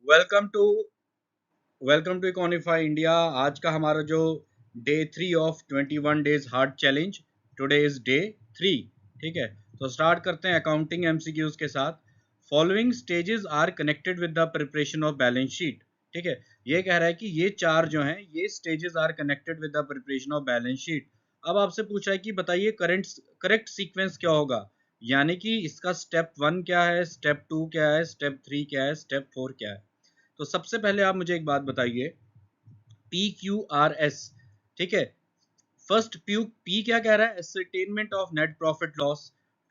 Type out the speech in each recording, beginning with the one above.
Welcome to इकोनिफाई India. आज का हमारा जो day 3 of 21 days hard challenge, today is day 3। ठीक है, तो स्टार्ट करते हैं अकाउंटिंग एमसीक्यूज के साथ। Following stages are connected with the preparation of balance sheet. ठीक है, ये कह रहा है कि ये चार जो हैं ये stages are connected with the preparation of balance sheet. अब आपसे पूछा है कि बताइए करेक्ट सीक्वेंस क्या होगा, यानी कि इसका स्टेप 1 क्या है, स्टेप 2 क्या है, स्टेप 3 क्या है, स्टेप 4 क्या है। तो सबसे पहले आप मुझे एक बात बताइए, PQRS। ठीक है, फर्स्ट पी क्या कह रहा है, ascertainment of net profit loss,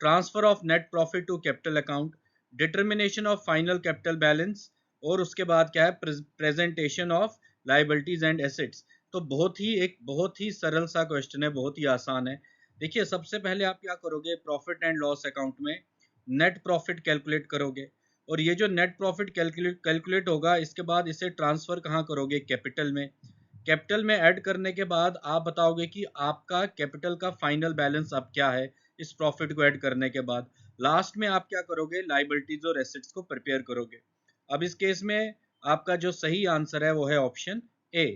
transfer of net profit to capital account, determination of final capital balance, और उसके बाद क्या है, presentation of liabilities and assets. तो बहुत ही सरल सा क्वेश्चन है, बहुत ही आसान है। देखिए, सबसे पहले आप क्या करोगे, प्रॉफिट एंड लॉस अकाउंट में नेट प्रॉफिट कैलकुलेट करोगे, और ये जो नेट प्रॉफिट कैलकुलेट होगा, इसके बाद इसे ट्रांसफर कहाँ करोगे, कैपिटल में। कैपिटल में ऐड करने के बाद आप बताओगे कि आपका कैपिटल का फाइनल बैलेंस अब क्या है। इस प्रॉफिट को ऐड करने के बाद लास्ट में आप क्या करोगे, लाइबिलिटीज और एसेट्स को प्रिपेयर करोगे। अब इस केस में आपका जो सही आंसर है वो है ऑप्शन ए।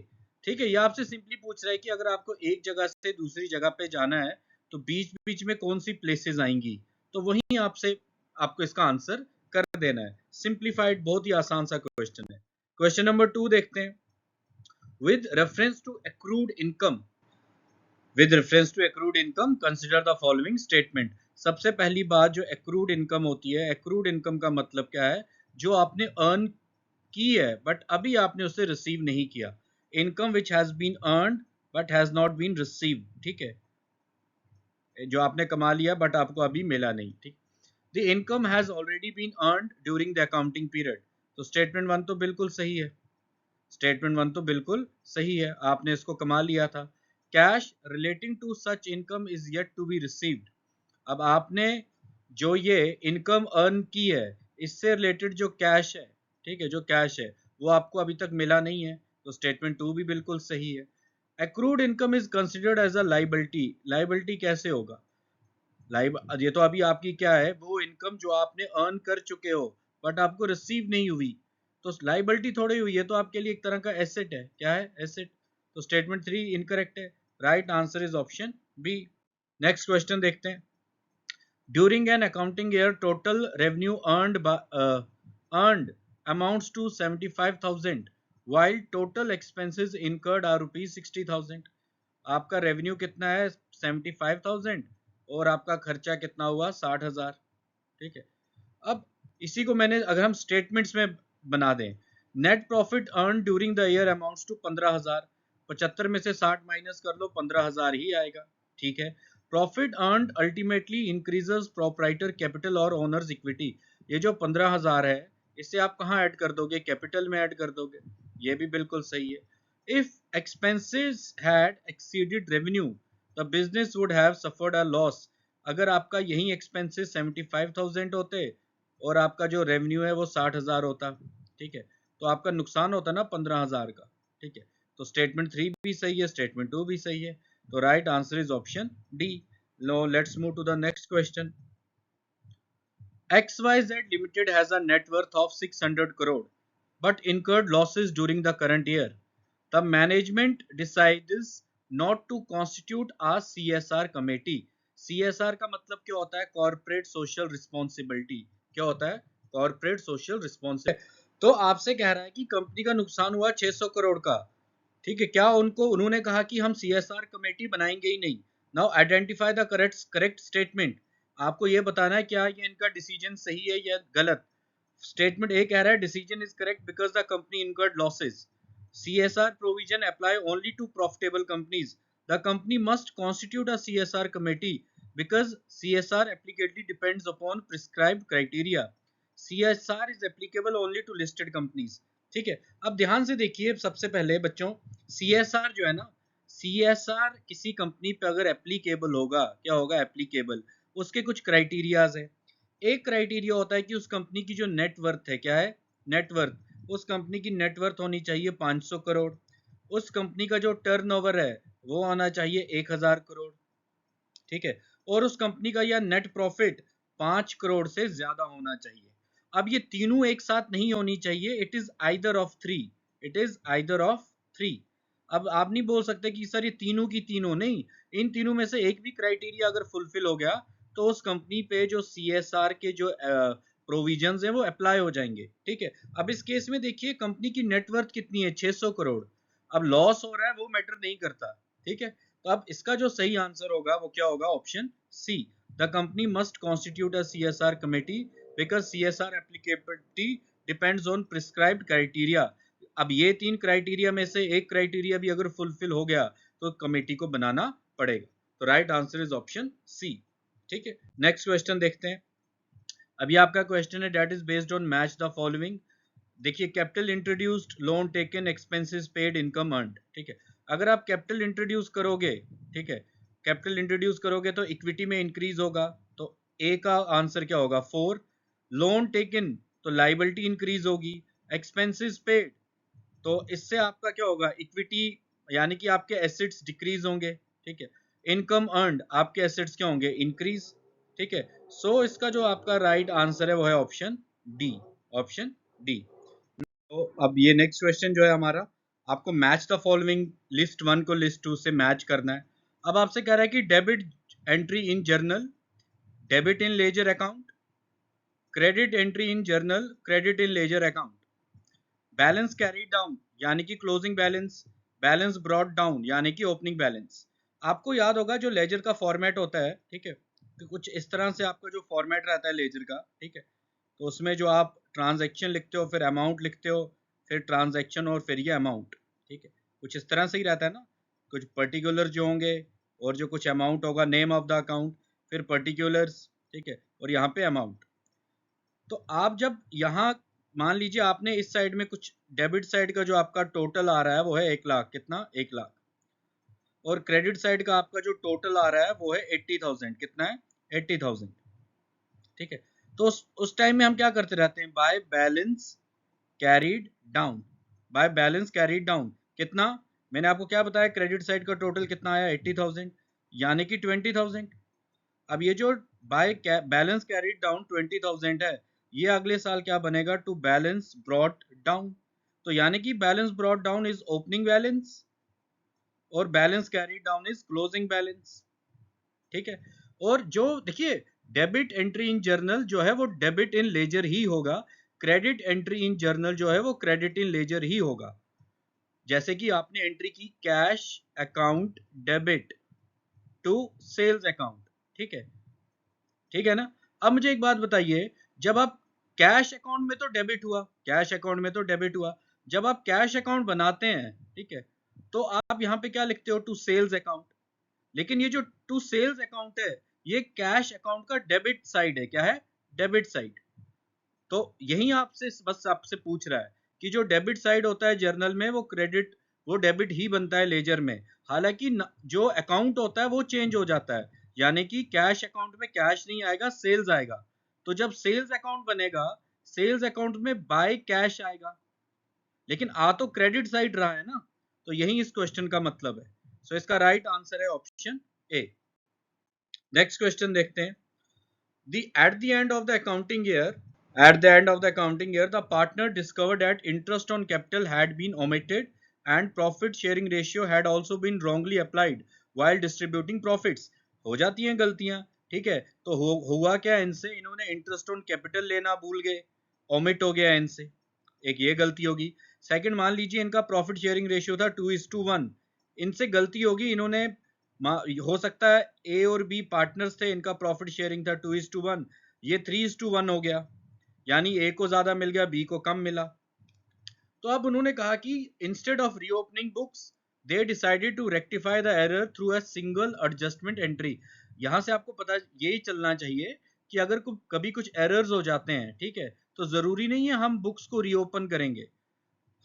ठीक है, ये आपसे सिंपली पूछ रहा है कि अगर आपको एक जगह से दूसरी जगह पे जाना है तो बीच बीच में कौन सी प्लेसेस आएंगी, तो वही आपको इसका आंसर कर देना है। सिंप्लीफाइड, बहुत ही आसान सा क्वेश्चन है। क्वेश्चन नंबर 2 देखते हैं। with reference to accrued income with reference to accrued income consider the following statement। सबसे पहली बात, जो accrued income होती है, accrued income का मतलब क्या है, जो आपने earn की है बट अभी आपने उसे रिसीव नहीं किया। Income which has been earned but has not been received. ठीक है, जो आपने कमा लिया बट आपको अभी मिला नहीं। ठीक, the income has already been earned during the accounting period. तो स्टेटमेंट 1 तो बिल्कुल सही है, स्टेटमेंट 1 तो बिल्कुल सही है, आपने इसको कमा लिया था। Cash relating to such income is yet to be received. अब आपने जो ये इनकम अर्न की है, इससे रिलेटेड जो कैश है, ठीक है, जो कैश है वो आपको अभी तक मिला नहीं है, तो स्टेटमेंट 2 भी बिल्कुल सही है। Accrued income is considered as a liability. Liability कैसे होगा, ये तो अभी आपकी क्या है, वो इनकम जो आपने अर्न कर चुके हो बट आपको रिसीव नहीं हुई, तो लाइबिलिटी थोड़ी हुई है, तो आपके लिए एक तरह का एसेट है। क्या है, एसेट। तो स्टेटमेंट 3 इनकरेक्ट है, right answer is option B. Next question देखते हैं। During an accounting year total revenue earned amounts to 75,000 while total expenses incurred are rupees 60,000। आपका रेवेन्यू कितना है, 75,000, और आपका खर्चा कितना हुआ, 60,000। ठीक है, अब इसी को मैंने अगर हम स्टेटमेंट्स में बना दें, net profit earn during the year amounts to 15,000। 75 में से 60 माइनस कर लो, 15,000 ही आएगा। ठीक है, profit earn ultimately increases proprietor capital और ओनर्स इक्विटी। ये जो 15,000 है, इसे आप कहाँ ऐड कर दोगे, कैपिटल में ऐड कर दोगे। ये भी बिल्कुल सही है। If expenses had exceeded revenue the business would have suffered a loss. अगर आपका यही एक्सपेंसेस 75,000 होते और आपका जो रेवेन्यू है वो 60,000 होता, ठीक है, तो आपका नुकसान होता ना 15,000 का। ठीक है, तो स्टेटमेंट 3 भी सही है, स्टेटमेंट 2 भी सही है, तो right answer is option D. लो let's move to the next question. XYZ Limited has a net worth of 600 crore but incurred losses during the current year. The management decides not to constitute a CSR committee. CSR का मतलब क्या होता है, corporate social responsibility. क्या होता है, corporate social responsibility. तो आपसे कह रहा है कि कंपनी का नुकसान हुआ 600 करोड़ का। ठीक है, क्या उन्होंने कहा कि हम CSR कमेटी बनाएंगे ही नहीं। Now identify the correct statement. आपको ये बताना है क्या ये इनका डिसीजन सही है या गलत। स्टेटमेंट ए कह रहा है decision is correct because the company incurred losses. CSR provision apply only to profitable companies. The company must constitute a CSR committee because CSR applicably depends upon prescribed criteria. CSR is applicable only to listed companies. ठीक है, अब ध्यान से देखिए, सबसे पहले बच्चों, CSR जो है ना, CSR किसी कंपनी पे अगर एप्लीकेबल होगा, क्या होगा, एप्लीकेबल, उसके कुछ क्राइटेरियाज है। एक क्राइटेरिया होता है कि उस कंपनी की जो नेटवर्थ है, क्या है, नेटवर्थ, उस कंपनी की नेटवर्थ होनी चाहिए 500 करोड़। उस कंपनी का जो टर्नओवर है वो आना चाहिए 1,000 करोड़। ठीक है, और उस कंपनी का यह नेट प्रॉफिट 5 करोड़ से ज्यादा होना चाहिए। अब ये तीनों एक साथ नहीं होनी चाहिए, it is either of three, it is either of three. अब आप नहीं बोल सकते कि सर ये तीनों की तीनों, नहीं, इन तीनों में से एक भी क्राइटेरिया अगर फुलफिल हो गया तो उस कंपनी पे जो CSR के जो प्रोविजंस हैं वो अप्लाई हो जाएंगे, ठीक है। अब इस केस में देखिए कंपनी की नेटवर्थ कितनी है, 600 करोड़। अब लॉस हो रहा है वो मैटर नहीं करता, ठीक है। तो अब इसका जो सही आंसर होगा वो क्या होगा, option C, the company must constitute a CSR committee because CSR applicability depends on prescribed criteria. अब ये तीन क्राइटेरिया में से एक क्राइटेरिया भी अगर फुलफिल हो गया तो कमेटी को बनाना पड़ेगा। तो right answer is option C, ठीक है। नेक्स्ट क्वेश्चन देखते हैं। अभी आपका क्वेश्चन है date is based on match the following. देखिए capital introduced, loan taken, expenses paid, income earned, ठीक है। अगर आप कैपिटल इंट्रोड्यूस करोगे, ठीक है, कैपिटल इंट्रोड्यूस करोगे तो इक्विटी में इंक्रीज होगा, तो ए का आंसर क्या होगा 4। लोन टेकन तो लाइबिलिटी इंक्रीज होगी, एक्सपेंसेस पेड तो इससे आपका क्या होगा, इक्विटी यानी कि आपके एसेट्स डिक्रीज होंगे, ठीक है। इनकम अर्न्ड आपके एसेट्स क्या होंगे, इंक्रीज, ठीक है। सो इसका जो आपका राइट आंसर है वो है ऑप्शन डी, ऑप्शन डी। तो अब ये नेक्स्ट क्वेश्चन जो है हमारा, आपको मैच द फॉलोइंग लिस्ट 1 को लिस्ट 2 से मैच करना है। अब आपसे कह रहा है कि debit entry in journal, debit in ledger account, credit entry in journal, credit in ledger account, balance carried down यानी कि closing balance, balance brought down यानी कि ओपनिंग बैलेंस। आपको याद होगा जो लेजर का फॉर्मेट होता है, ठीक है, तो कुछ इस तरह से आपका जो फॉर्मेट रहता है लेजर का, ठीक है। तो उसमें जो आप ट्रांजैक्शन लिखते हो, फिर अमाउंट लिखते हो, फिर ट्रांजैक्शन और फिर ये अमाउंट, ठीक है, कुछ इस तरह से ही रहता है ना। कुछ पर्टिकुलर जो होंगे और जो कुछ अमाउंट होगा, नेम ऑफ द अकाउंट, फिर पर्टिकुलर्स, ठीक है, और यहाँ पे अमाउंट। तो आप जब यहाँ मान लीजिए आपने इस साइड में कुछ डेबिट साइड का जो आपका टोटल आ रहा है वो है 1 लाख, कितना 1 लाख, और क्रेडिट साइड का आपका जो टोटल आ रहा है वो है 80,000, कितना है 80,000, ठीक है। तो उस टाइम में हम क्या करते रहते हैं, by balance carried down, by balance carried down कितना, मैंने आपको क्या बताया, क्रेडिट साइड का टोटल कितना आया 80,000 यानी कि 20,000। अब ये जो बाय बैलेंस कैरीड डाउन 20,000 है, ये अगले साल क्या बनेगा, टू बैलेंस ब्रॉट डाउन, तो यानी कि balance brought down is opening balance और balance carried down is closing balance, ठीक है। और जो देखिए डेबिट एंट्री इन जर्नल जो है वो डेबिट इन लेजर ही होगा, क्रेडिट एंट्री इन जर्नल जो है वो क्रेडिट इन लेजर ही होगा। जैसे कि आपने एंट्री की cash account debit to sales account, ठीक है, ठीक है ना। अब मुझे एक बात बताइए, जब आप कैश अकाउंट में तो डेबिट हुआ, कैश अकाउंट में तो डेबिट हुआ, जब आप कैश अकाउंट बनाते हैं, ठीक है, तो आप यहाँ पे क्या लिखते हो, टू सेल्स अकाउंट। लेकिन ये जो टू सेल्स अकाउंट है ये कैश अकाउंट का डेबिट साइड है, क्या है, डेबिट साइड। तो यही आपसे बस आपसे पूछ रहा है कि जो डेबिट साइड होता है जर्नल में वो क्रेडिट, वो डेबिट ही बनता है लेजर में। हालांकि जो अकाउंट होता है वो चेंज हो जाता है, यानी कि कैश अकाउंट में कैश नहीं आएगा, सेल्स आएगा। तो जब सेल्स अकाउंट बनेगा, सेल्स अकाउंट में बाय कैश आएगा, लेकिन आ तो क्रेडिट साइड रहा है ना। तो यही इस क्वेश्चन का मतलब है। सो इसका राइट आंसर है ऑप्शन ए। नेक्स्ट क्वेश्चन देखते हैं। At the end of the accounting year, at the end of the accounting year, the partner discovered that interest on capital had been omitted and profit sharing ratio had also been wrongly applied while distributing profits. हो जाती हैं गलतियां, ठीक है। तो हुआ क्या इनसे, इन्होंने इंटरेस्ट ऑन कैपिटल लेना भूल गए, ओमिट हो गया इनसे, एक ये गलती होगी। सेकंड, मान लीजिए इनका प्रॉफिट शेयरिंग रेशियो था 2:1, इनसे गलती होगी, इन्होंने हो सकता है ए और बी पार्टनर्स थे, इनका प्रॉफिट शेयरिंग था 2:1, ये 3:1 हो गया, यानी ए को ज्यादा मिल गया, बी को कम मिला। तो अब उन्होंने कहा कि instead of reopening books they decided to rectify the error through a single adjustment entry. यहां से आपको पता यही चलना चाहिए कि अगर कभी कुछ एरर्स हो जाते हैं, ठीक है, तो जरूरी नहीं है हम बुक्स को रीओपन करेंगे,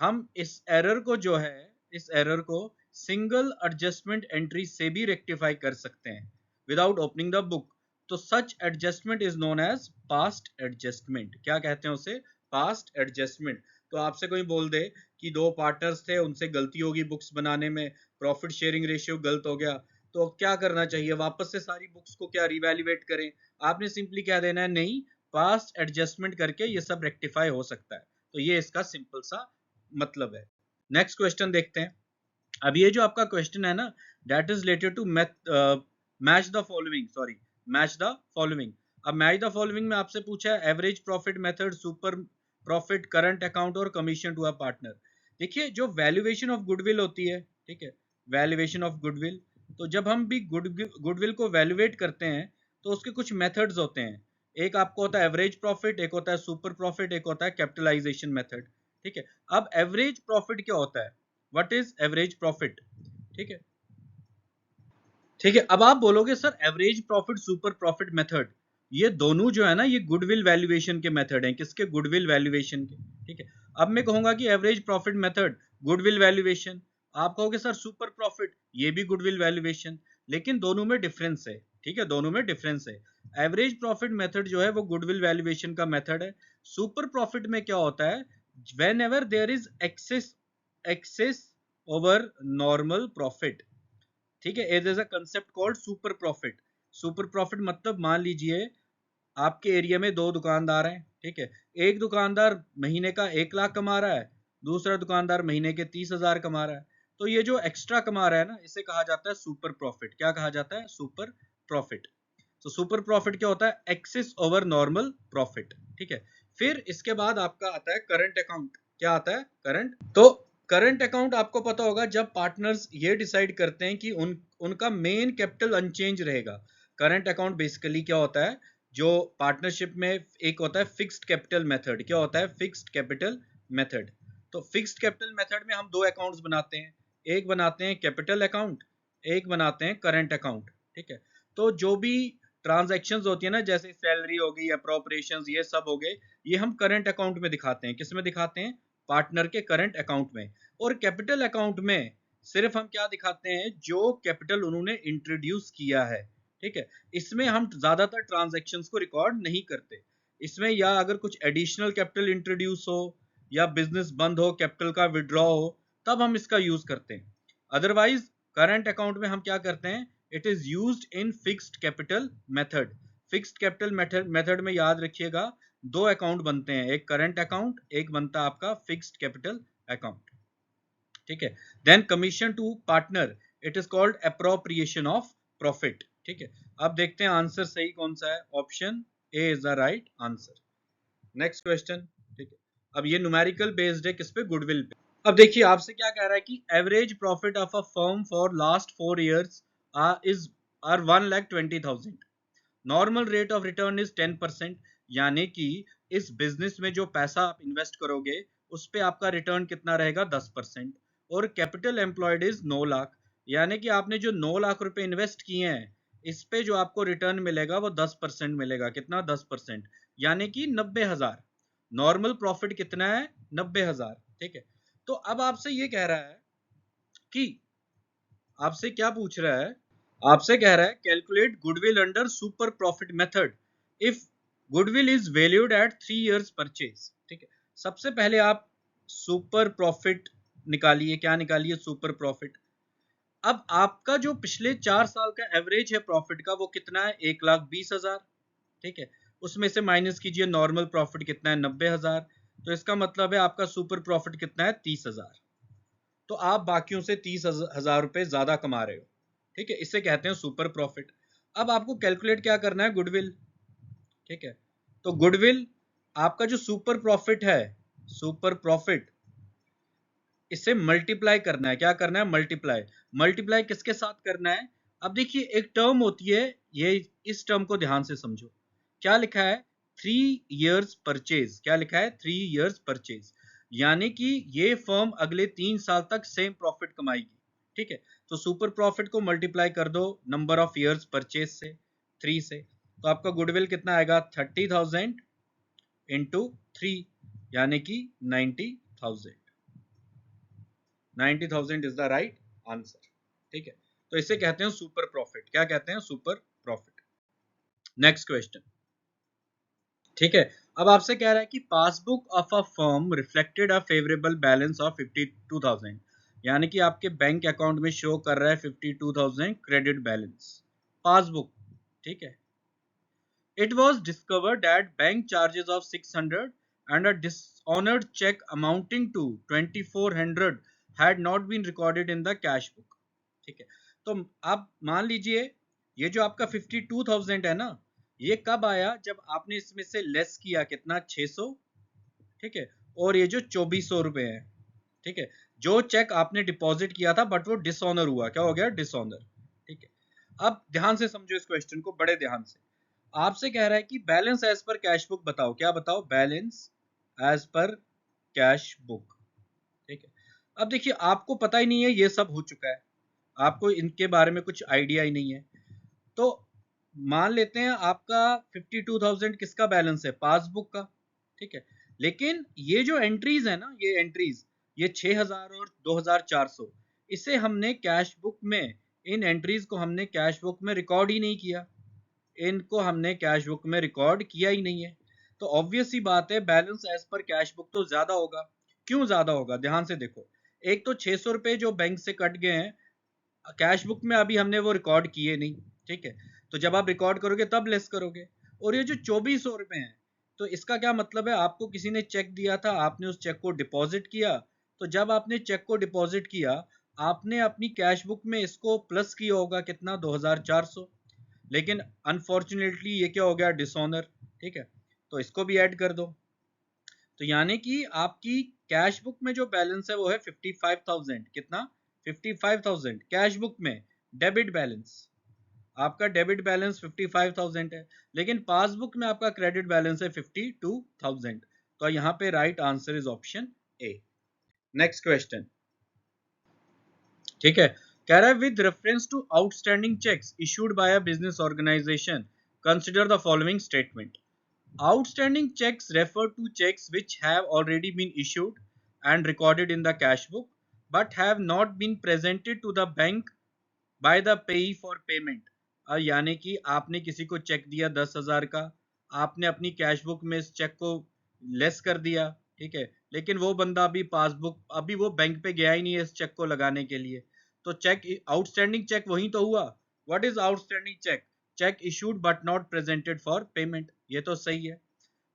हम इस एरर को जो है, इस एरर को सिंगल एडजस्टमेंट एंट्री से भी रेक्टिफाई कर सकते हैं विदाउट ओपनिंग द बुक। तो such adjustment is known as past adjustment. क्या कहते हैं उसे, पास्ट एडजस्टमेंट। तो आपसे कोई बोल दे कि दो पार्टनर्स थे, उनसे गलती होगी बुक्स बनाने में, प्रॉफिट शेयरिंग रेशियो गलत हो गया, तो अब क्या करना चाहिए, वापस से सारी बुक्स को क्या रिवैल्यूएट करें। आपने सिंपली क्या देना है, नहीं, पास्ट एडजस्टमेंट करके ये सब रेक्टिफाई हो सकता है। तो ये इसका सिंपल सा मतलब है। नेक्स्ट क्वेश्चन देखते हैं। अब ये जो आपका क्वेश्चन है ना, that is related to match the following, sorry match the following. अब मैच द फॉलोइंग में आपसे पूछा है average profit method, super profit, current account और कमीशन टू अ पार्टनर। देखिए जो वैल्यूएशन ऑफ गुडविल होती है, ठीक है, वैल्यूएशन ऑफ गुडविल, तो जब हम भी गुडविल को वैल्यूएट करते हैं तो उसके कुछ मेथड्स होते हैं। एक आपको होता है एवरेज प्रॉफिट, एक होता है सुपर प्रॉफिट, एक होता है कैपिटलाइजेशन मेथड, ठीक है। अब एवरेज प्रॉफिट क्या होता है, व्हाट इज एवरेज प्रॉफिट, ठीक है, ठीक है। अब आप बोलोगे sir average profit super profit method, ये दोनों जो है ना ये गुडविल वैल्यूएशन के मेथड हैं, किसके, गुडविल वैल्यूएशन के, ठीक है। अब मैं कहूंगा कि average profit method goodwill valuation, आप कहोगे सर सुपर प्रॉफिट ये भी गुडविल वैल्यूएशन, लेकिन दोनों में डिफरेंस है, ठीक है, दोनों में डिफरेंस है। एवरेज प्रॉफिट मेथड जो है वो गुडविल वैल्यूएशन का मेथड है। सुपर प्रॉफिट में क्या होता है, whenever there is excess over normal profit, ठीक है, it is a concept called super profit. Super profit मतलब मान लीजिए आपके एरिया में दो दुकानदार हैं, ठीक है, एक दुकानदार महीने का 1 लाख कमा रहा है, दूसरा दुकानदार महीने के 30,000 कमा रहा है। तो ये जो एक्स्ट्रा कमा रहा है ना, इसे कहा जाता है सुपर प्रॉफिट। क्या कहा जाता है, सुपर प्रॉफिट। तो सुपर प्रॉफिट क्या होता है, एक्सेस ओवर नॉर्मल प्रॉफिट, ठीक है। फिर इसके बाद आपका आता है करंट अकाउंट। क्या आता है, करंट। तो करंट अकाउंट आपको पता होगा जब पार्टनर्स ये डिसाइड करते हैं कि उनका मेन कैपिटल अनचेंज रहेगा। करंट अकाउंट बेसिकली क्या होता है, जो पार्टनरशिप में एक होता है फिक्स्ड कैपिटल मेथड। क्या होता है, फिक्स्ड कैपिटल मेथड। तो फिक्स्ड कैपिटल मेथड में हम दो अकाउंट्स बनाते हैं, एक बनाते हैं कैपिटल अकाउंट, एक बनाते हैं करंट अकाउंट, ठीक है। तो जो भी ट्रांजैक्शंस होती है ना, जैसे सैलरी हो गई, अप्रोप्रिएशंस, ये सब हो गए, ये हम करंट अकाउंट में दिखाते हैं। किस में दिखाते हैं, पार्टनर के करंट अकाउंट में। और कैपिटल अकाउंट में सिर्फ हम क्या दिखाते हैं, जो कैपिटल उन्होंने इंट्रोड्यूस किया है, ठीक है। इसमें हम ज्यादातर ट्रांजैक्शंस को रिकॉर्ड नहीं करते। इसमें या अगर कुछ एडिशनल कैपिटल इंट्रोड्यूस हो या बिजनेस बंद हो, कैपिटल का विड्रॉ हो, तब हम इसका यूज करते हैं। अदरवाइज करंट अकाउंट में हम क्या करते हैं, it is used in fixed capital method. Fixed capital method में याद रखिएगा दो अकाउंट बनते हैं, एक करंट अकाउंट, एक बनता है आपका फिक्स्ड कैपिटल अकाउंट, ठीक है। Then commission to partner, it is called appropriation of profit, ठीक है। अब देखते हैं आंसर सही कौन सा है, option A is the right answer. Next question, ठीक है। अब ये न्यूमेरिकल बेस्ड है, किस पे, गुडविल पे। अब देखिए आपसे क्या कह रहा है कि average profit of a firm for last 4 years is R 1,20,000, normal rate of return is 10%। यानी कि इस बिजनेस में जो पैसा आप इन्वेस्ट करोगे उस पे आपका रिटर्न कितना रहेगा, 10%। और कैपिटल एम्प्लॉयड इज 9 लाख, यानी कि आपने जो 9 लाख रुपए इन्वेस्ट किए हैं इस पे जो आपको रिटर्न मिलेगा वो 10% मिलेगा। कितना, 10%, यानी कि 90,000। नॉर्मल प्रॉफिट कितना है, 90,000, ठीक है। तो अब आपसे ये कह रहा है कि, आपसे क्या पूछ रहा है, आपसे कह रहा है calculate goodwill under super profit method if goodwill is valued at 3 years purchase, ठीक है। सबसे पहले आप सुपर प्रॉफिट निकालिए। क्या निकालिए, सुपर प्रॉफिट। अब आपका जो पिछले 4 साल का एवरेज है प्रॉफिट का वो कितना है, 1,20,000, ठीक है। उसमें से माइनस कीजिए नॉर्मल प्रॉफिट कितना है, 90,000। तो इसका मतलब है आपका सुपर प्रॉफिट कितना है, 30,000। तो आप बाकियों से 30,000 रुपए ज्यादा कमा रहे हो, ठीक है। इसे कहते हैं सुपर प्रॉफिट। अब आपको कैलकुलेट क्या करना है, गुडविल, ठीक है। तो गुडविल आपका जो सुपर प्रॉफिट है, सुपर प्रॉफिट, इसे मल्टीप्लाई करना है। क्या करना है, मल्टीप्लाई। मल्टीप्लाई किसके साथ करना है, अब देखिए एक टर्म होती है, ये इस टर्म को ध्यान से समझो। क्या लिखा है, 3 years परचेज। क्या लिखा है, 3 years परचेज, यानी कि ये फर्म अगले 3 साल तक सेम प्रॉफिट कमाएगी, ठीक है। तो सुपर प्रॉफिट को मल्टीप्लाई कर दो नंबर ऑफ ईयर्स परचेज से, 3 से, तो आपका गुडविल कितना आएगा, 30,000 इंटू 3, यानी कि 90,000। 90,000 इज द राइट आंसर, ठीक है। तो इसे कहते हैं सुपर प्रॉफिट। क्या कहते हैं, सुपर प्रॉफिट। नेक्स्ट क्वेश्चन, ठीक है। अब आपसे कह रहा है कि passbook of a firm reflected a favourable balance of 52,000, यानी कि आपके बैंक अकाउंट में शो कर रहा है 52,000 क्रेडिट बैलेंस, पासबुक, ठीक है। It was discovered that bank charges of 600 and a dishonored check amounting to 2400 had not been recorded in the cash book. ठीक है, तो आप मान लीजिए ये जो आपका 52,000 है ना, ये कब आया? जब आपने इसमें से लेस किया कितना, 600, ठीक है, और ये जो 2400 रुपए है, ठीक है, जो चेक आपने डिपॉजिट किया था बट वो डिसऑनर हुआ, क्या हो गया? डिसऑनर। ठीक है, अब ध्यान से समझो इस क्वेश्चन को, बड़े ध्यान से। आपसे कह रहा है कि balance as per cash book बताओ। क्या बताओ? Balance as per cash book. ठीक है, अब देखिए आपको पता ही नहीं है, ये सब हो चुका है, आपको इनके बारे में कुछ आइडिया ही नहीं है। तो मान लेते हैं आपका 52,000 किसका बैलेंस है? पासबुक का। ठीक है, लेकिन ये जो एंट्रीज है ना, ये एंट्रीज, ये 6,000 और 2,400, इसे हमने कैश बुक में, इन एंट्रीज को हमने कैश बुक में रिकॉर्ड ही नहीं किया, इनको हमने कैश बुक में रिकॉर्ड किया ही नहीं है। तो ऑब्वियस सी बात है balance as per cash book तो ज्यादा होगा। क्यों ज्यादा होगा? ध्यान से देखो, एक तो 600 रुपए जो बैंक से कट गए हैं, कैश बुक में अभी हमने वो रिकॉर्ड किए नहीं। ठीक है, तो जब आप रिकॉर्ड करोगे तब लेस करोगे। और ये जो 2400 रुपए हैं, तो इसका क्या मतलब है? आपको किसी ने चेक दिया था, आपने उस चेक को डिपॉजिट किया, तो जब आपने चेक को डिपॉजिट किया, आपने अपनी कैश बुक में इसको प्लस किया होगा, कितना? 2,400। लेकिन अनफॉर्चुनेटली ये क्या हो गया? डिसऑनर। ठीक है, तो इसको भी ऐड कर दो। तो यानी कि आपकी कैश बुक में जो बैलेंस है वो है 55,000। कितना? 55,000 कैश बुक में डेबिट बैलेंस। आपका डेबिट बैलेंस 55,000 है, लेकिन पासबुक में आपका क्रेडिट बैलेंस है 52,000। तो यहाँ पे right answer is option A. Next question. ठीक है, कह रहा है with reference to outstanding cheques issued by a business organisation consider the following statement. Outstanding checks refer to checks which have already been issued and recorded in the cash book but have not been presented to the bank by the payee for payment। यानी कि आपने किसी को check दिया 10,000 का, आपने अपनी cash book में इस चेक को लेस कर दिया, ठीक है, लेकिन वो बंदा अभी पासबुक, अभी वो बैंक पे गया ही नहीं है इस चेक को लगाने के लिए। तो चेक, आउटस्टैंडिंग चेक वही तो हुआ। What is outstanding cheque? Cheque issued but not presented for payment. ये तो सही है।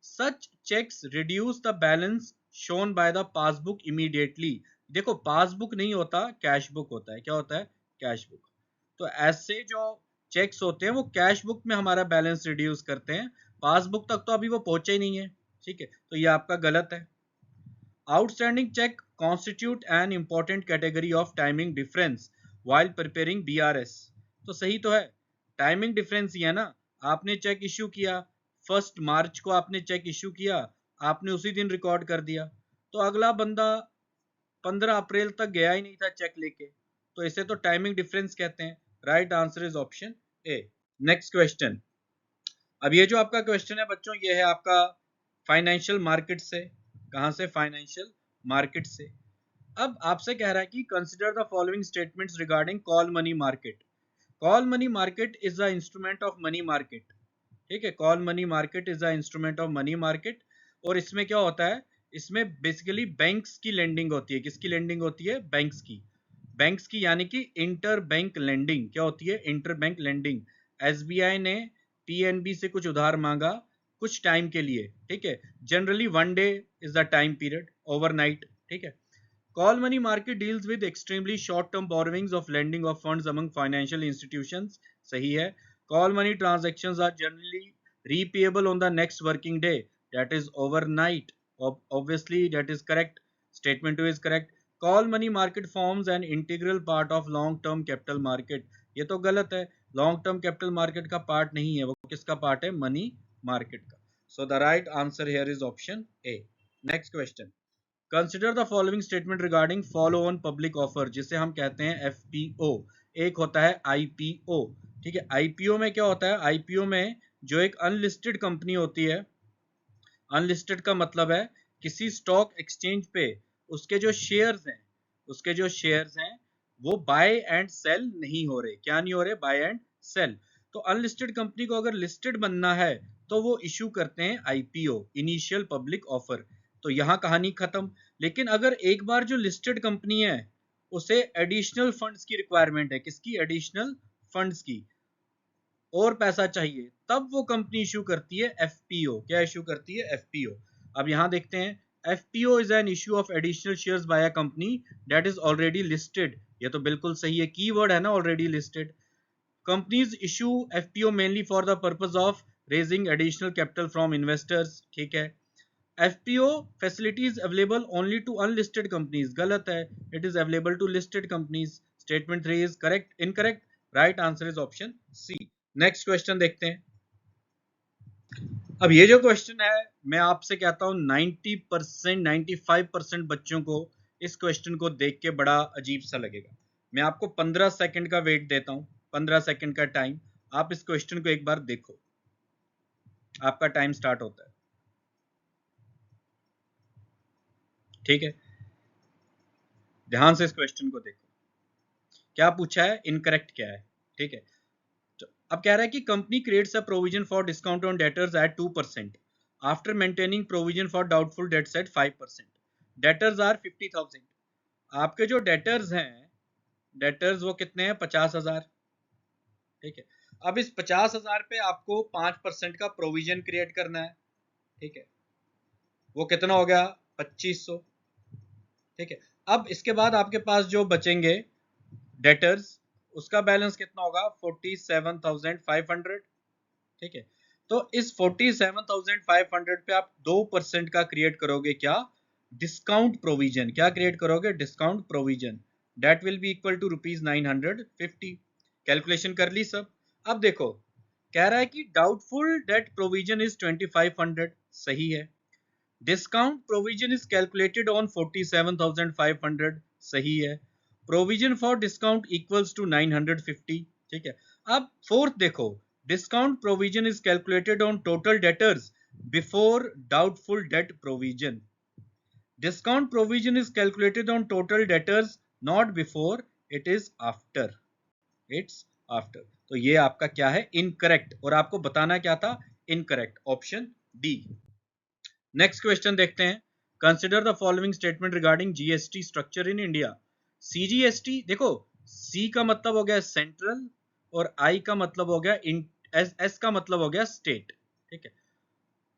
Such checks reduce the balance shown by the passbook immediately। देखो पासबुक नहीं होता, कैश बुक होता है। क्या होता है? Cash book. तो ऐसे जो चेक्स होते हैं वो कैश बुक में हमारा बैलेंस रिड्यूस करते हैं, पासबुक तक तो अभी वो पहुंचे ही नहीं है। ठीक है, तो ये आपका गलत है। Outstanding cheque constitute an important category of timing difference while preparing BRS. तो सही तो है, टाइमिंग डिफरेंस ही है ना। आपने चेक इश्यू किया 1 मार्च को, आपने चेक इश्यू किया, आपने उसी दिन रिकॉर्ड कर दिया, तो अगला बंदा 15 अप्रैल तक गया ही नहीं था चेक लेके, तो इसे तो टाइमिंग डिफरेंस कहते हैं। Right answer is option A. Next question. अब ये जो आपका क्वेश्चन है बच्चों, ये है आपका फाइनेंशियल मार्केट से। कहां से? फाइनेंशियल मार्केट से। अब आपसे कह रहा है कि consider the following statements regarding call money market. Call money market is the instrument of money market. ठीक है, call money market is the instrument of money market. और इसमें क्या होता है? इसमें बेसिकली बैंक्स की लेंडिंग होती है। किसकी लेंडिंग होती है? बैंक्स की। बैंक्स की, यानी कि इंटर बैंक लेंडिंग। क्या होती है? Inter bank lending. एसबीआई ने पीएनबी से कुछ उधार मांगा कुछ टाइम के लिए, ठीक है, generally 1 day is the time period, overnight. ठीक है, call money market deals with extremely short term borrowings of lending of funds among financial institutions. सही है। Call money transactions are generally repayable on the next working day, that is overnight। Obviously that is correct, statement 2 is correct। call money market forms an integral part of long term capital market। ये तो गलत है, long term capital market का part नहीं है वो। किसका part है? मनी मार्केट का। सो the right answer here is option A. Next question. Consider the following statement regarding follow on public offer, जिसे हम कहते हैं एफपीओ। एक होता है आईपीओ। ठीक है, आईपीओ में क्या होता है? आईपीओ में जो एक अनलिस्टेड कंपनी होती है, अनलिस्टेड का मतलब है किसी स्टॉक एक्सचेंज पे उसके जो शेयर्स हैं, उसके जो शेयर्स हैं वो बाय एंड सेल नहीं हो रहे। क्या नहीं हो रहे? Buy and sell. तो अनलिस्टेड कंपनी को अगर लिस्टेड बनना है तो वो इश्यू करते हैं आईपीओ, इनिशियल पब्लिक ऑफर। तो यहाँ कहानी खत्म। लेकिन अगर एक बार जो लिस्टेड कंपनी है उसे एडिशनल फंड्स की रिक्वायरमेंट है। किसकी? एडिशनल फंड्स की। और पैसा चाहिए, तब वो कंपनी इशू करती है एफपीओ। क्या इशू करती है? एफपीओ। अब यहां देखते हैं, FPO is an issue of additional shares by a company that is already listed. ये तो बिल्कुल सही है, कीवर्ड है ना already listed. Companies issue FPO mainly for the purpose of raising additional capital from investors. ठीक है। FPO facilities available only to unlisted companies, गलत है, it is available to listed companies. Statement 3 is correct, incorrect, right answer is option C. Next question देखते हैं। अब ये जो question है, मैं आपसे कहता हूं 90% 95% बच्चों को इस क्वेश्चन को देख के बड़ा अजीब सा लगेगा। मैं आपको 15 सेकंड का वेट देता हूं, 15 सेकंड का टाइम। आप इस क्वेश्चन को एक बार देखो, आपका टाइम स्टार्ट होता है। ठीक है, ध्यान से इस क्वेश्चन को देखो। क्या पूछा है, इनकरेक्ट क्या है। ठीक है, तो अब कह रहा है कि company creates a provision for discount on debtors at 2% after maintaining provision for doubtful debts at 5%। Debtors are 50,000। आपके जो डेटर्स हैं, डेटर्स वो कितने हैं? 50,000। ठीक है, अब इस 50,000 पे आपको 5% का प्रोविजन क्रिएट करना है। ठीक है, वो कितना हो गया? 2500। ठीक है, अब इसके बाद आपके पास जो बचेंगे डेटर्स, उसका बैलेंस कितना होगा? 47,500। ठीक है, तो इस 47,500 पे आप 2% का क्रिएट करोगे, क्या? Discount provision. क्या क्रिएट करोगे? Discount provision. That will be equal to ₹950। Calculation कर ली सब। अब देखो, कह रहा है कि डाउटफुल डेट प्रोविजन इज 2500, सही है। Discount provision is calculated on 47,500, सही है। Provision for discount equals to 950। ठीक है, अब फोर्थ देखो, discount provision is calculated on total debtors before doubtful debt provision. Discount provision is calculated on total debtors not before, it is after. It's after. तो ये आपका क्या है? Incorrect. और आपको बताना क्या था? Incorrect, option D. Next question देखते हैं। Consider the following statement regarding GST structure in India. CGST, देखो, सी का मतलब हो गया सेंट्रल और आई का मतलब हो गया एस का मतलब हो गया स्टेट। ठीक है,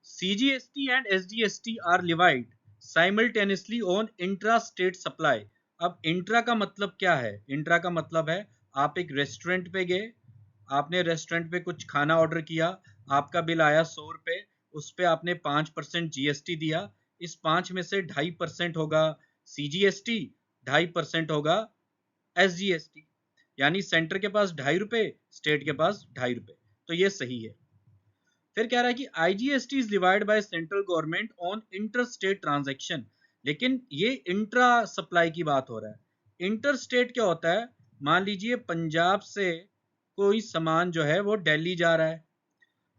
CGST and SGST are levied simultaneously on intra state supply. अब इंट्रा का मतलब क्या है? इंट्रा का मतलब है, आप एक रेस्टोरेंट पे गए, आपने रेस्टोरेंट पे कुछ खाना ऑर्डर किया, आपका बिल आया 100 रुपए, उस पे आपने 5% जीएसटी दिया। इस 5 में से 2.5% होगा सीजीएसटी, 2.5% होगा एसजीएसटी। यानी सेंटर के पास 2.5 रुपए, स्टेट के पास 2.5 रुपए। तो ये सही है। फिर कह रहा है कि IGST is divide by central government on inter state transaction. लेकिन ये इंट्रा सप्लाई की बात हो रहा है। इंटर स्टेट क्या होता है? मान लीजिए पंजाब से कोई सामान जो है वो दिल्ली जा रहा है,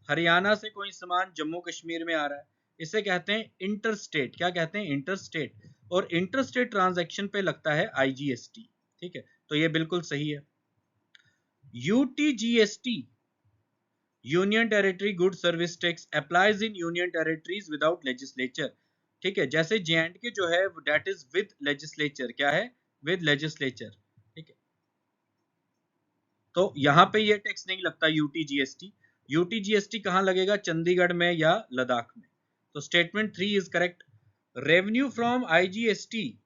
हरियाणा से कोई सामान जम्मू कश्मीर में आ रहा है, इसे कहते हैं इंटर स्टेट। क्या कहते हैं? Inter state. और इंटर स्टेट ट्रांजैक्शन पे लगता है आईजीएसटी। ठीक है, तो ये बिल्कुल सही है। UTGST, union territory good service tax, applies in union territories without legislature. ठीक है, जैसे जेएंडके जो है दैट इज विद लेजिस्लेचर। क्या है? With legislature. ठीक है, तो यहां पे ये टैक्स नहीं लगता यूटीजीएसटी। यूटीजीएसटी कहां लगेगा? चंडीगढ़ में या लद्दाख में। तो statement 3 is correct. Revenue from IGST,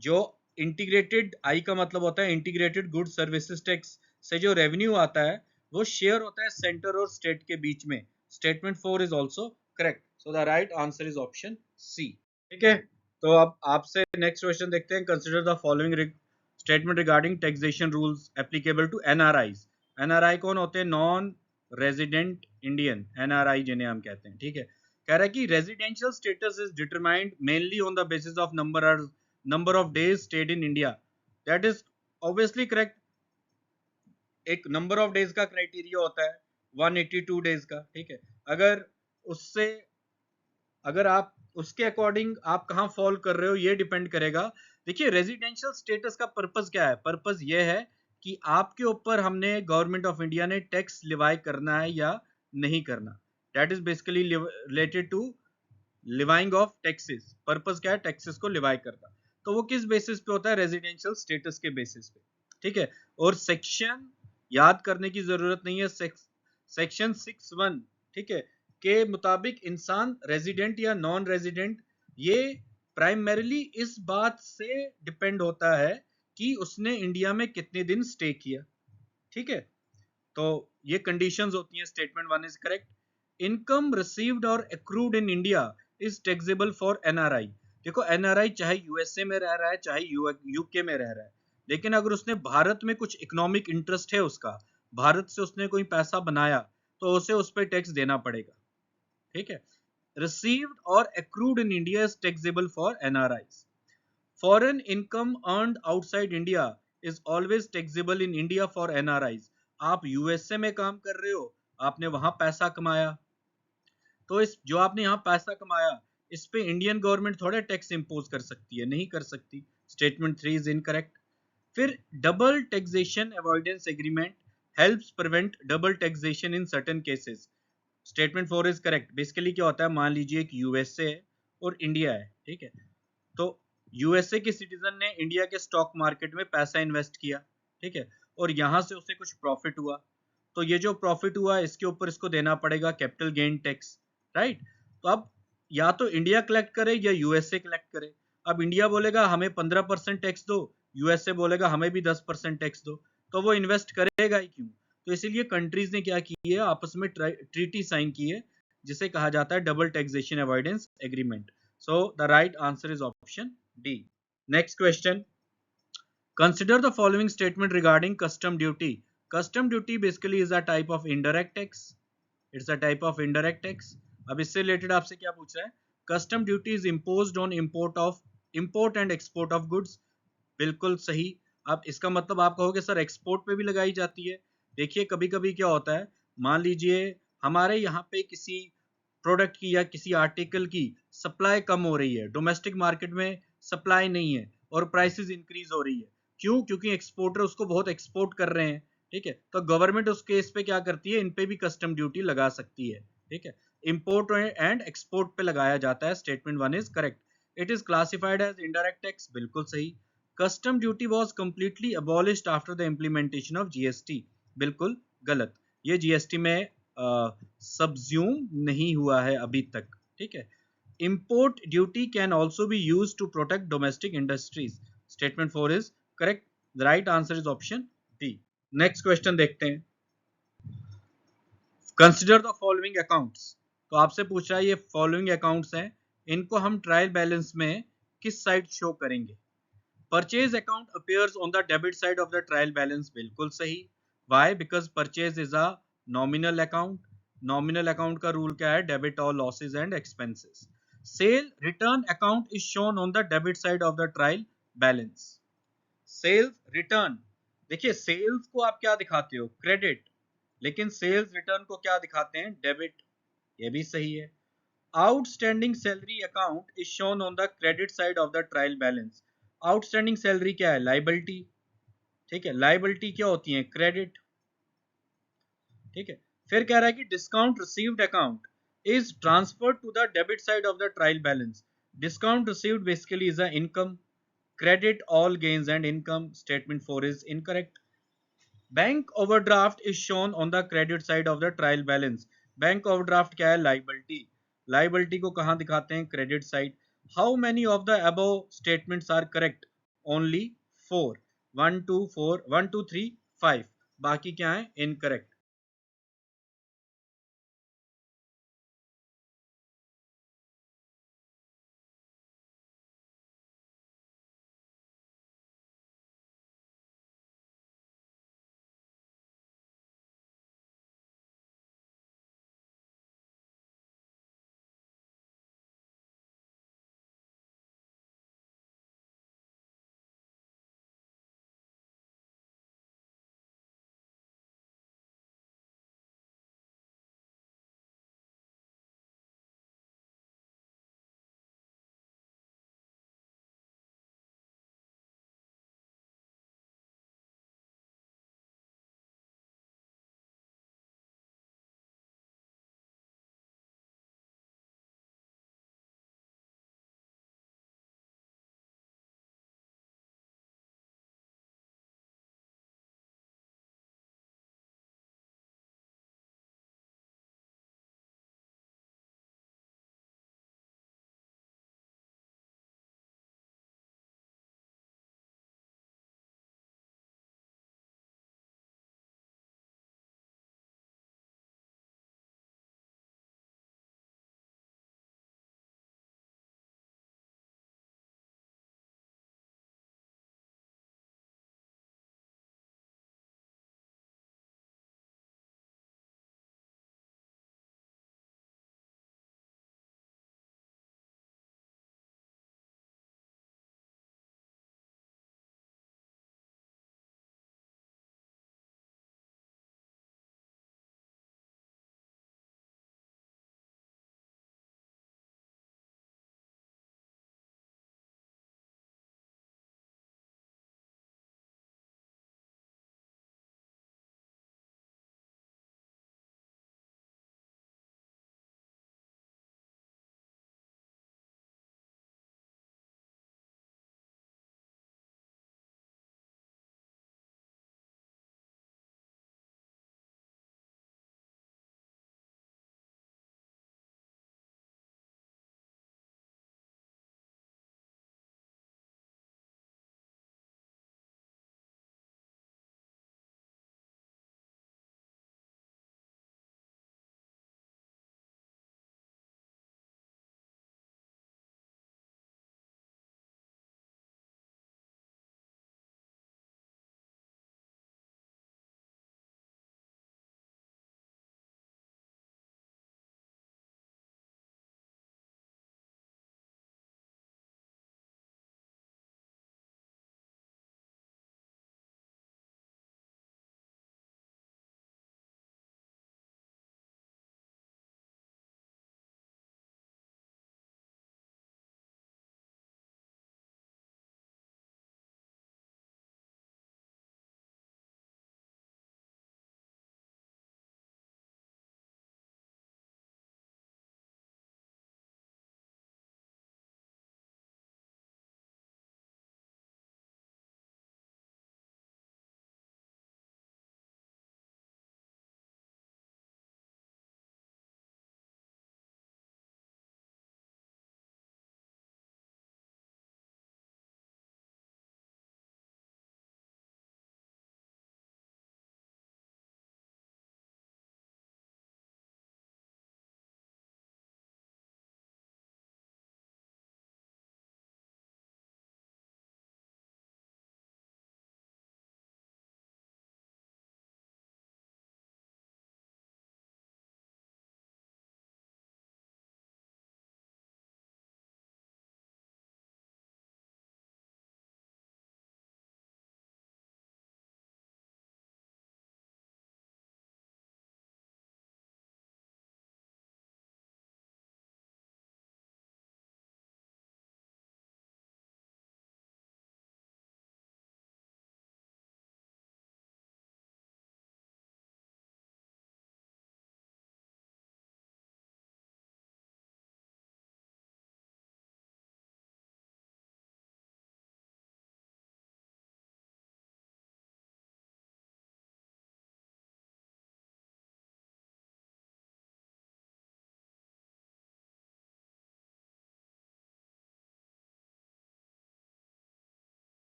जो इंटीग्रेटेड, आई का मतलब होता है इंटीग्रेटेड गुड सर्विसेज टैक्स, से जो रेवेन्यू आता है वो शेयर होता है सेंटर और स्टेट के बीच में। Statement 4 is also correct. So the right answer is option C. ठीक है, तो अब आपसे नेक्स्ट क्वेश्चन देखते हैं। Consider the following statement regarding taxation rules applicable to NRIs. NRI कौन होते हैं? नॉन रेजिडेंट इंडियन, एनआरआई जिन्हें हम कहते हैं। ठीक है, कह रहा है कि residential status is determined mainly on the basis of number of days stayed in India. That is obviously correct. एक नंबर ऑफ डेज का क्राइटेरिया होता है 182 डेज का। ठीक है, अगर उससे, अगर आप उसके अकॉर्डिंग आप कहां फॉल कर रहे हो ये डिपेंड करेगा। देखिए, रेजिडेंशियल स्टेटस का पर्पस क्या है? पर्पस ये है कि आपके ऊपर हमने, गवर्नमेंट ऑफ इंडिया ने टैक्स लिवाई करना है या नहीं करना। That is basically related to levying of taxes. Purpose क्या है? टैक्सेस को लिवाई करना। तो वो किस बेसिस पे होता है? रेजिडेंशियल स्टेटस के बेसिस पे। ठीक है, और सेक्शन याद करने की जरूरत नहीं है। सेक्शन 6(1), ठीक है, के मुताबिक इंसान रेजिडेंट या नॉन रेजिडेंट, ये प्राइमरीली इस बात से डिपेंड होता है कि उसने इंडिया में कितने दिन स्टे किया, ठीक है। तो ये कंडीशंस होती हैं। Statement 1 is correct. Income received और accrued in India is taxable for NRI. देखो एनआरआई चाहे यूएसए में रह रहा है चाहे यूके में रह रहा है, लेकिन अगर उसने भारत में कुछ इकोनॉमिक इंटरेस्ट है, उसका भारत से उसने कोई पैसा बनाया, तो उसे उस पर टैक्स देना पड़ेगा, ठीक है। रिसीव्ड और accrued in India is taxable for NRIs. Foreign income earned outside India is always taxable in India for NRIs. आप यूएसए में काम कर रहे हो, आपने वहां पैसा कमाया, तो इस जो आपने यहाँ पैसा कमाया, इस पे इंडियन गवर्नमेंट थोड़ा टैक्स इंपोज कर सकती है, नहीं कर सकती। Statement 3 is incorrect. फिर double taxation avoidance agreement helps prevent double taxation in certain cases. Statement 4 is correct. Basically क्या होता है, मान लीजिए एक यूएसए है और इंडिया है, ठीक है। तो यूएसए के सिटीजन ने इंडिया के स्टॉक मार्केट में पैसा इन्वेस्ट किया, ठीक है, और यहां से उसे कुछ प्रॉफिट हुआ, तो ये जो प्रॉफिट हुआ इसके ऊपर इसको देना पड़ेगा कैपिटल गेन टैक्स, राइट। तो अब या तो इंडिया कलेक्ट करे या यूएसए कलेक्ट करे। अब इंडिया बोलेगा हमें 15% टैक्स दो, यूएसए बोलेगा हमें भी 10% टैक्स दो, तो वो इन्वेस्ट करेगा ही क्यों। तो इसीलिए कंट्रीज ने क्या की है, आपस में ट्रीटी साइन की है, जिसे कहा जाता है double taxation avoidance agreement. So the right answer is option D. Next question, consider the following statement regarding custom duty. Custom duty basically is a type of indirect tax. It's a type of indirect tax. अब इससे related आपसे क्या पूछ रहा है, custom duty is imposed on import and export of goods. बिल्कुल सही। अब इसका मतलब आप कहोगे सर एक्सपोर्ट पे भी लगाई जाती है। देखिए कभी कभी क्या होता है, मान लीजिए हमारे यहाँ पे किसी प्रोडक्ट की या किसी आर्टिकल की सप्लाई कम हो रही है, डोमेस्टिक मार्केट में सप्लाई नहीं है और प्राइसेस इंक्रीज हो रही है। क्यों? क्योंकि एक्सपोर्टर उसको बहुत एक्सपोर्ट कर रहे हैं, ठीक है। तो गवर्नमेंट उस केस पे क्या करती है, इन पे भी कस्टम ड्यूटी लगा सकती है, ठीक है। इंपोर्ट एंड एक्सपोर्ट पे लगाया जाता है। Statement 1 is correct. It is classified as indirect tax, बिल्कुल सही। Custom duty was completely abolished after the implementation of GST, बिल्कुल गलत। ये जीएसटी में सबज्यूम नहीं हुआ है अभी तक, ठीक है। Import duty can also be used to protect domestic industries. Statement 4 is correct. The right answer is option D. Next question देखते हैं। Consider the following accounts. तो आपसे पूछ रहा है ये फॉलोइंग अकाउंट्स हैं, इनको हम ट्रायल बैलेंस में किस साइड शो करेंगे। Purchase account appears on the debit side of the trial balance, बिल्कुल सही। Why? Because purchase is a nominal account. Nominal account का रूल क्या है, debit all losses and expenses. Sale return account is shown on the debit side of the trial balance. Sales return, देखिए sales को आप क्या दिखाते हो, credit, लेकिन सेल्स रिटर्न को क्या दिखाते हैं, डेबिट, ये भी सही है। Outstanding salary account is shown on the credit side of the trial balance. Outstanding salary क्या है, लाइबिलिटी, ठीक है। लाइबिलिटी क्या होती है, क्रेडिट, ठीक है। फिर कह रहा है कि discount received account is transferred to the debit side of the trial balance. Discount received basically is a income, credit all gains and income. Statement 4 is incorrect. Bank overdraft is shown on the credit side of the trial balance. Bank overdraft क्या है, liability. Liability को कहां दिखाते हैं, credit side. How many of the above statements are correct, only 4। 1 2 4 1 2 3 5, बाकी क्या है, incorrect.